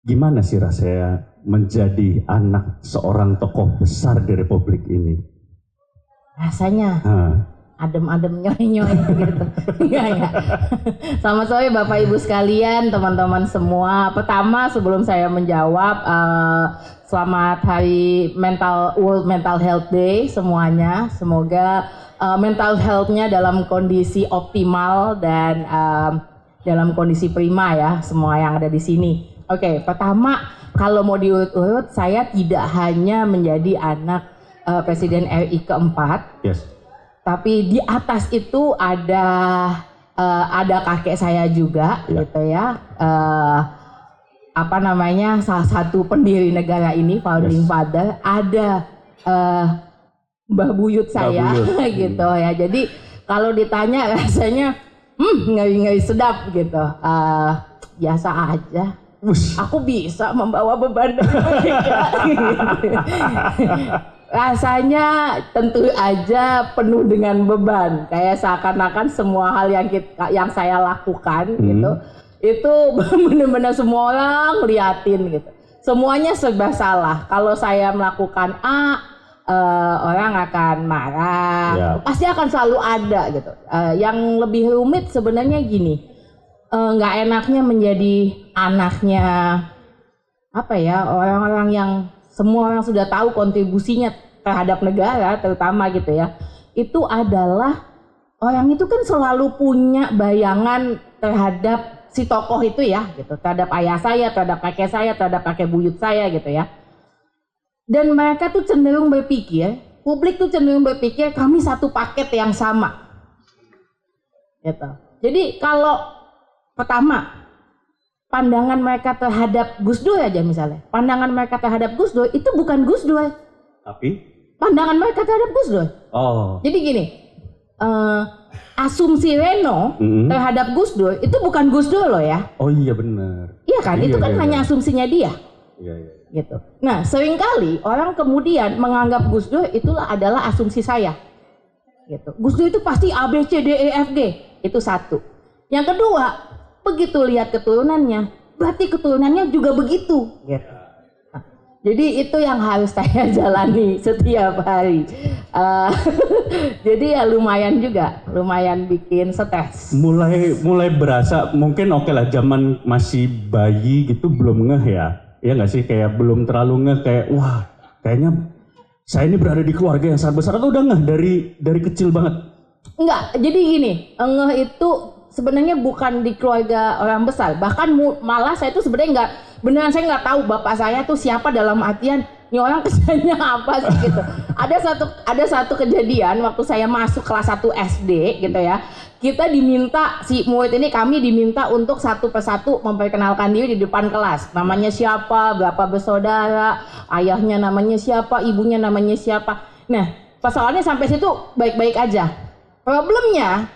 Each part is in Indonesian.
Gimana sih rasanya menjadi anak seorang tokoh besar di Republik ini? Rasanya adem-adem nyoy-nyoy gitu. Iya. Selamat sore Bapak Ibu sekalian, teman-teman semua. Pertama sebelum saya menjawab, selamat hari World Mental Health Day semuanya. Semoga mental health-nya dalam kondisi optimal dan dalam kondisi prima ya, semua yang ada di sini. Oke, pertama kalau mau diurut-urut, saya tidak hanya menjadi anak Presiden RI keempat, tapi di atas itu ada kakek saya juga, gitu ya. Salah satu pendiri negara ini, founding father, ada Mbah Buyut saya, gitu ya. Jadi kalau ditanya rasanya, ngeri-ngeri sedap gitu. Biasa aja. Aku bisa membawa beban rasanya tentu aja penuh dengan beban, kayak seakan-akan semua hal yang saya lakukan gitu itu benar-benar semua orang liatin gitu, semuanya serba salah. Kalau saya melakukan A, orang akan marah, pasti akan selalu ada gitu. Yang lebih rumit sebenarnya gini, nggak enaknya menjadi anaknya orang-orang yang semua orang sudah tahu kontribusinya terhadap negara terutama gitu ya. Itu adalah orang itu kan selalu punya bayangan terhadap si tokoh itu ya gitu, terhadap ayah saya, terhadap kakek saya, terhadap kakek buyut saya gitu ya. Dan mereka tuh cenderung berpikir, publik tuh cenderung berpikir kami satu paket yang sama gitu. Jadi kalau pertama pandangan mereka terhadap Gus Dur aja misalnya, pandangan mereka terhadap Gus Dur itu bukan Gus Dur, tapi pandangan mereka terhadap Gus Dur. Jadi gini, asumsi Reno terhadap Gus Dur itu bukan Gus Dur loh ya. Oh iya benar. Iya kan, itu kan hanya asumsinya dia. Iya. Gitu. Nah seringkali orang kemudian menganggap Gus Dur itulah adalah asumsi saya. Gitu. Gus Dur itu pasti A B C D E F G, itu satu. Yang kedua, begitu lihat keturunannya, berarti keturunannya juga begitu. Gitu. Nah, jadi itu yang harus saya jalani setiap hari. Jadi ya lumayan bikin stres. Mulai berasa, mungkin oke lah zaman masih bayi gitu belum ngeh ya. Iya nggak sih, kayak belum terlalu ngeh, kayak wah kayaknya saya ini berada di keluarga yang sangat besar, atau udah ngeh dari kecil banget? Enggak, jadi gini, ngeh itu sebenarnya bukan di keluarga orang besar, bahkan malah saya tuh sebenarnya saya nggak tahu bapak saya tuh siapa, dalam artian ini orang kerjanya apa sih gitu. Ada satu kejadian waktu saya masuk kelas 1 SD gitu ya, kita diminta, si murid ini kami diminta untuk satu persatu memperkenalkan diri di depan kelas, namanya siapa, berapa bersaudara, ayahnya namanya siapa, ibunya namanya siapa. Nah persoalannya sampai situ baik-baik aja. Problemnya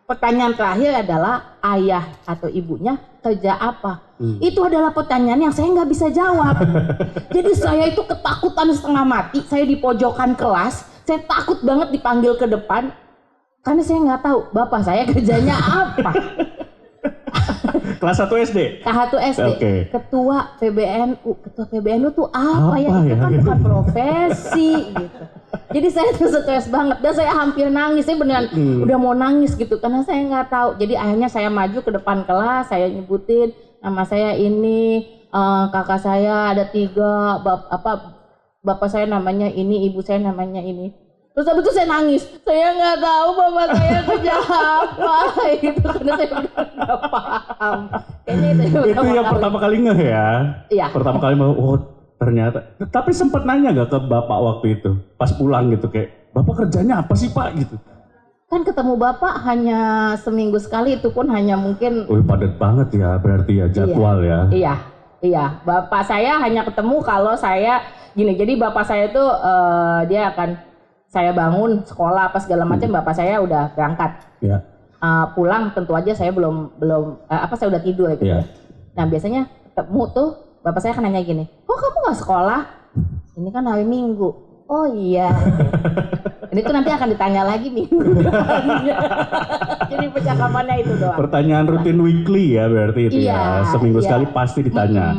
pertanyaan terakhir adalah ayah atau ibunya kerja apa? Itu adalah pertanyaan yang saya nggak bisa jawab. Jadi saya itu ketakutan setengah mati. Saya di pojokan kelas, saya takut banget dipanggil ke depan karena saya nggak tahu bapak saya kerjanya apa. Kelas 1 SD? Kelas 1 SD. Okay. Ketua PBNU tuh apa ya? Itu kan bukan profesi gitu. Jadi saya tuh stres banget dan saya hampir nangis. Saya beneran udah mau nangis gitu karena saya nggak tahu. Jadi akhirnya saya maju ke depan kelas, saya nyebutin nama saya ini, kakak saya ada 3, bapak saya namanya ini, ibu saya namanya ini. Terus habis itu saya nangis, saya nggak tahu bapak saya kerja apa gitu karena saya udah nggak paham. Itu yang pertama kali ngeh ya? Iya. Pertama kali ternyata. Tapi sempat nanya nggak ke bapak waktu itu pas pulang gitu, kayak bapak kerjanya apa sih pak gitu? Kan ketemu bapak hanya seminggu sekali, itu pun hanya mungkin. Padat banget ya berarti ya jadwal ya. Iya. Bapak saya hanya ketemu kalau saya gini. Jadi bapak saya tuh dia akan saya bangun sekolah apa segala macam, bapak saya udah berangkat. Iya. Pulang tentu aja saya belum saya udah tidur gitu. Iya. Nah biasanya ketemu tuh bapak saya kan nanya gini, kok kamu nggak sekolah? Ini kan hari Minggu. Oh iya. Ini tuh nanti akan ditanya lagi minggu depannya. Jadi percakapannya itu doang. Pertanyaan rutin weekly ya berarti itu ya. Seminggu sekali pasti ditanya.